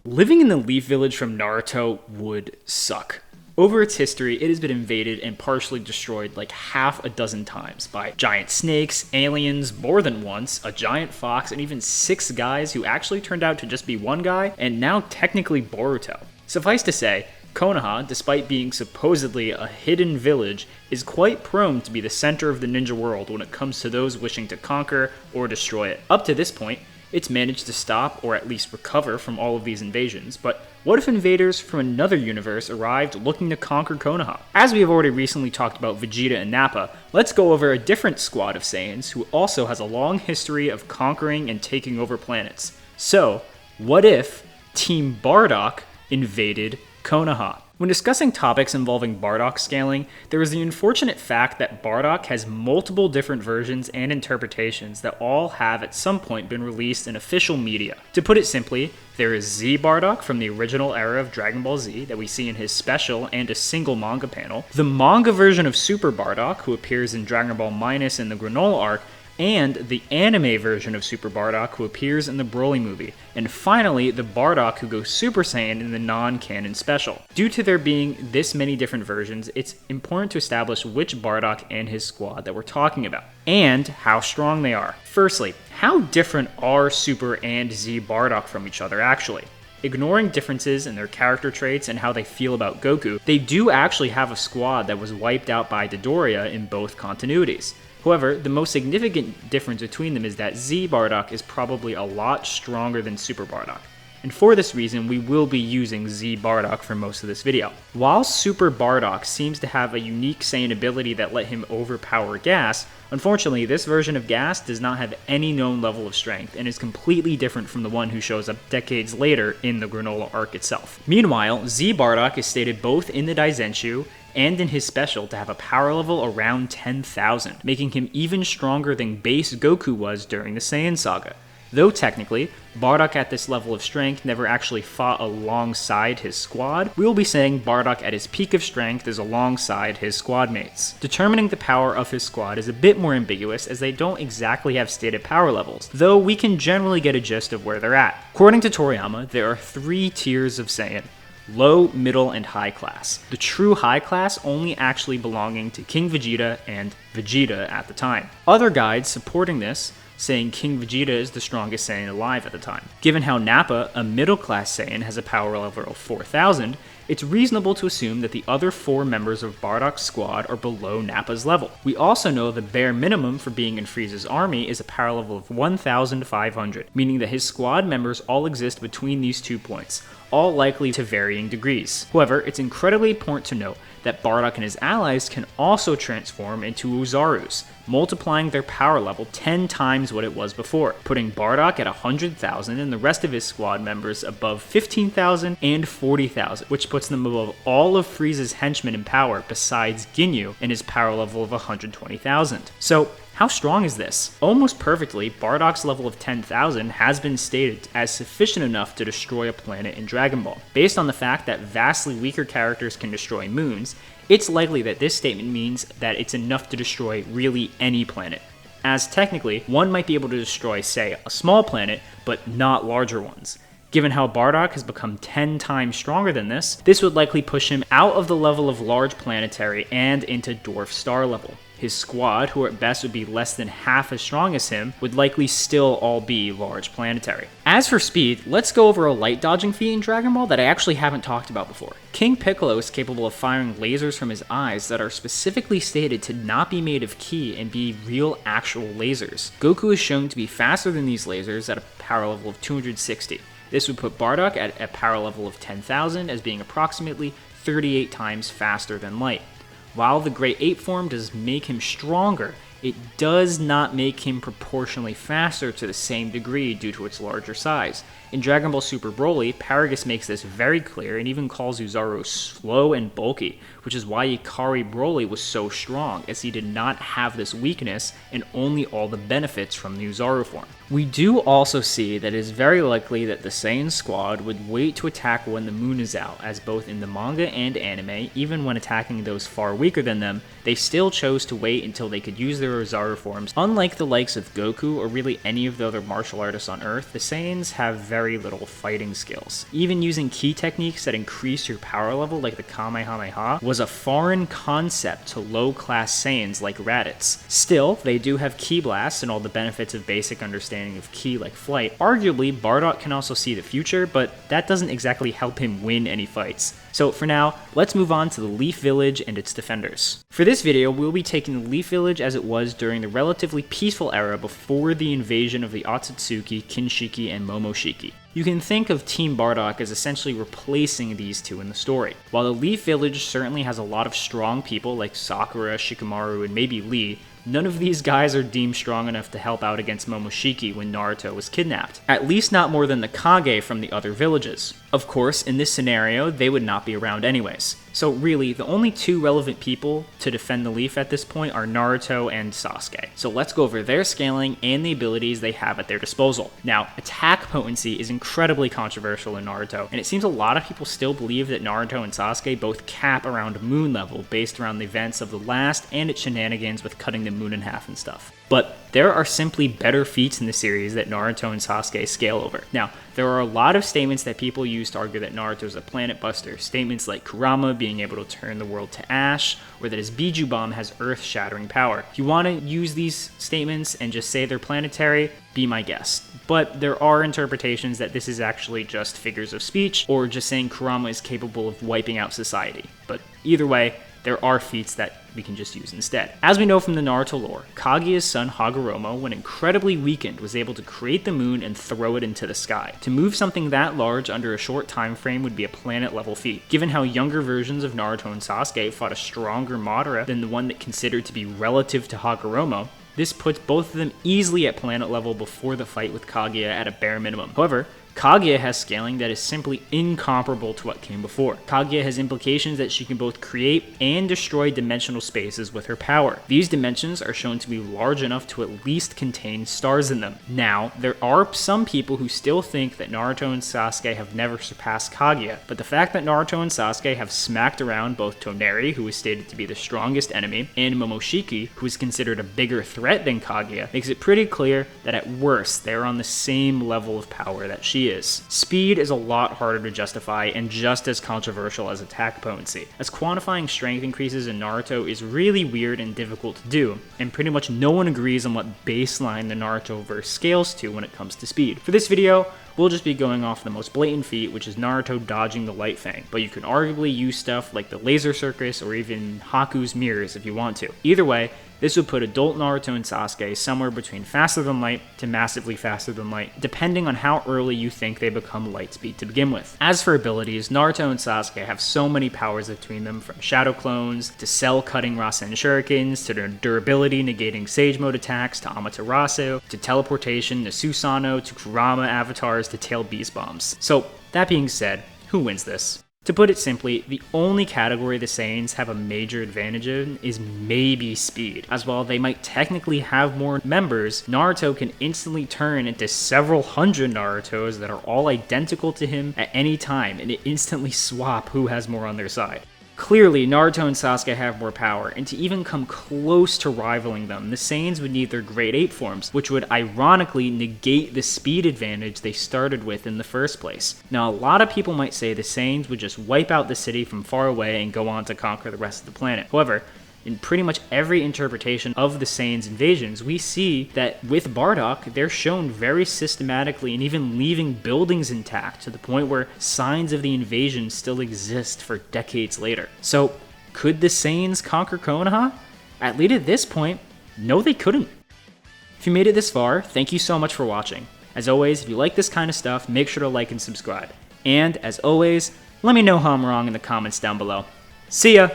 Living in the Leaf Village from Naruto would suck. Over its history, it has been invaded and partially destroyed like half a dozen times by giant snakes, aliens, more than once, a giant fox, and even 6 guys who actually turned out to just be one guy, and now technically Boruto. Suffice to say, Konoha, despite being supposedly a hidden village, is quite prone to be the center of the ninja world when it comes to those wishing to conquer or destroy it. Up to this point, it's managed to stop or at least recover from all of these invasions, but what if invaders from another universe arrived looking to conquer Konoha? As we have already recently talked about Vegeta and Nappa, let's go over a different squad of Saiyans who also has a long history of conquering and taking over planets. So, what if Team Bardock invaded Konoha? When discussing topics involving Bardock scaling, there is the unfortunate fact that Bardock has multiple different versions and interpretations that all have at some point been released in official media. To put it simply, there is Z Bardock from the original era of Dragon Ball Z that we see in his special and a single manga panel, the manga version of Super Bardock who appears in Dragon Ball Minus in the Granola arc, and the anime version of Super Bardock who appears in the Broly movie, and finally the Bardock who goes Super Saiyan in the non-canon special. Due to there being this many different versions, it's important to establish which Bardock and his squad that we're talking about, and how strong they are. Firstly, how different are Super and Z Bardock from each other actually? Ignoring differences in their character traits and how they feel about Goku, they do actually have a squad that was wiped out by Dodoria in both continuities. However, the most significant difference between them is that Z Bardock is probably a lot stronger than Super Bardock. And for this reason, we will be using Z Bardock for most of this video. While Super Bardock seems to have a unique Saiyan ability that let him overpower Gas, unfortunately this version of Gas does not have any known level of strength and is completely different from the one who shows up decades later in the Granola arc itself. Meanwhile, Z Bardock is stated both in the Daizenshu and in his special to have a power level around 10,000, making him even stronger than base Goku was during the Saiyan saga. Though technically, Bardock at this level of strength never actually fought alongside his squad, we will be saying Bardock at his peak of strength is alongside his squad mates. Determining the power of his squad is a bit more ambiguous as they don't exactly have stated power levels, though we can generally get a gist of where they're at. According to Toriyama, there are 3 tiers of Saiyan: low, middle, and high class. The true high class only actually belonging to King Vegeta and Vegeta at the time. Other guides supporting this saying King Vegeta is the strongest Saiyan alive at the time. Given how Nappa, a middle class Saiyan, has a power level of 4,000, it's reasonable to assume that the other 4 members of Bardock's squad are below Nappa's level. We also know the bare minimum for being in Frieza's army is a power level of 1,500, meaning that his squad members all exist between these 2 points, all likely to varying degrees. However, it's incredibly important to note that Bardock and his allies can also transform into Uzarus, multiplying their power level 10 times what it was before, putting Bardock at 100,000 and the rest of his squad members above 15,000 and 40,000, which puts them above all of Frieza's henchmen in power besides Ginyu and his power level of 120,000. So, how strong is this? Almost perfectly, Bardock's level of 10,000 has been stated as sufficient enough to destroy a planet in Dragon Ball. Based on the fact that vastly weaker characters can destroy moons, it's likely that this statement means that it's enough to destroy really any planet. As technically, one might be able to destroy, say, a small planet, but not larger ones. Given how Bardock has become 10 times stronger than this would likely push him out of the level of large planetary and into dwarf star level. His squad, who at best would be less than half as strong as him, would likely still all be large planetary. As for speed, let's go over a light dodging feat in Dragon Ball that I actually haven't talked about before. King Piccolo is capable of firing lasers from his eyes that are specifically stated to not be made of ki and be real actual lasers. Goku is shown to be faster than these lasers at a power level of 260. This would put Bardock at a power level of 10,000 as being approximately 38 times faster than light. While the Great Ape form does make him stronger, it does not make him proportionally faster to the same degree due to its larger size. In Dragon Ball Super Broly, Paragus makes this very clear and even calls Uzaru slow and bulky, which is why Ikari Broly was so strong, as he did not have this weakness and only all the benefits from the Uzaru form. We do also see that it is very likely that the Saiyan squad would wait to attack when the moon is out, as both in the manga and anime, even when attacking those far weaker than them, they still chose to wait until they could use their Rosaru forms. Unlike the likes of Goku or really any of the other martial artists on Earth, the Saiyans have very little fighting skills. Even using ki techniques that increase your power level, like the Kamehameha, was a foreign concept to low-class Saiyans like Raditz. Still, they do have ki blasts and all the benefits of basic understanding of ki like flight. Arguably, Bardock can also see the future, but that doesn't exactly help him win any fights. So for now, let's move on to the Leaf Village and its defenders. For this video, we'll be taking the Leaf Village as it was during the relatively peaceful era before the invasion of the Otsutsuki, Kinshiki, and Momoshiki. You can think of Team Bardock as essentially replacing these two in the story. While the Leaf Village certainly has a lot of strong people like Sakura, Shikamaru, and maybe Lee, none of these guys are deemed strong enough to help out against Momoshiki when Naruto was kidnapped. At least not more than the Kage from the other villages. Of course, in this scenario, they would not be around anyways. So really, the only two relevant people to defend the Leaf at this point are Naruto and Sasuke. So let's go over their scaling and the abilities they have at their disposal. Now, attack potency is incredibly controversial in Naruto, and it seems a lot of people still believe that Naruto and Sasuke both cap around moon level based around the events of the last and its shenanigans with cutting the moon in half and stuff. But there are simply better feats in the series that Naruto and Sasuke scale over. Now, there are a lot of statements that people use to argue that Naruto is a planet buster. Statements like Kurama being able to turn the world to ash, or that his Biju Bomb has earth-shattering power. If you want to use these statements and just say they're planetary, be my guest. But there are interpretations that this is actually just figures of speech, or just saying Kurama is capable of wiping out society. But either way, there are feats that we can just use instead. As we know from the Naruto lore, Kaguya's son Hagoromo, when incredibly weakened, was able to create the moon and throw it into the sky. To move something that large under a short time frame would be a planet-level feat. Given how younger versions of Naruto and Sasuke fought a stronger Madara than the one that considered to be relative to Hagoromo, this puts both of them easily at planet level before the fight with Kaguya at a bare minimum. However, Kaguya has scaling that is simply incomparable to what came before. Kaguya has implications that she can both create and destroy dimensional spaces with her power. These dimensions are shown to be large enough to at least contain stars in them. Now, there are some people who still think that Naruto and Sasuke have never surpassed Kaguya, but the fact that Naruto and Sasuke have smacked around both Toneri, who is stated to be the strongest enemy, and Momoshiki, who is considered a bigger threat than Kaguya, makes it pretty clear that at worst, they are on the same level of power that she is. Speed is a lot harder to justify and just as controversial as attack potency, as quantifying strength increases in Naruto is really weird and difficult to do, and pretty much no one agrees on what baseline the Naruto verse scales to when it comes to speed. For this video, we'll just be going off the most blatant feat, which is Naruto dodging the Light Fang, but you can arguably use stuff like the Laser Circus or even Haku's Mirrors if you want to. Either way, this would put adult Naruto and Sasuke somewhere between faster than light to massively faster than light, depending on how early you think they become light speed to begin with. As for abilities, Naruto and Sasuke have so many powers between them, from shadow clones, to cell-cutting Rasen Shurikens, to their durability negating Sage Mode attacks, to Amaterasu, to teleportation, to Susanoo, to Kurama avatars, to Tail Beast Bombs. So, that being said, who wins this? To put it simply, the only category the Saiyans have a major advantage in is maybe speed, as while they might technically have more members, Naruto can instantly turn into several hundred Narutos that are all identical to him at any time, and instantly swap who has more on their side. Clearly, Naruto and Sasuke have more power, and to even come close to rivaling them, the Saiyans would need their Grade 8 forms, which would ironically negate the speed advantage they started with in the first place. Now, a lot of people might say the Saiyans would just wipe out the city from far away and go on to conquer the rest of the planet. However, in pretty much every interpretation of the Saiyans' invasions, we see that with Bardock, they're shown very systematically and even leaving buildings intact to the point where signs of the invasion still exist for decades later. So, could the Saiyans conquer Konoha? At least at this point, no they couldn't. If you made it this far, thank you so much for watching. As always, if you like this kind of stuff, make sure to like and subscribe. And, as always, let me know how I'm wrong in the comments down below. See ya!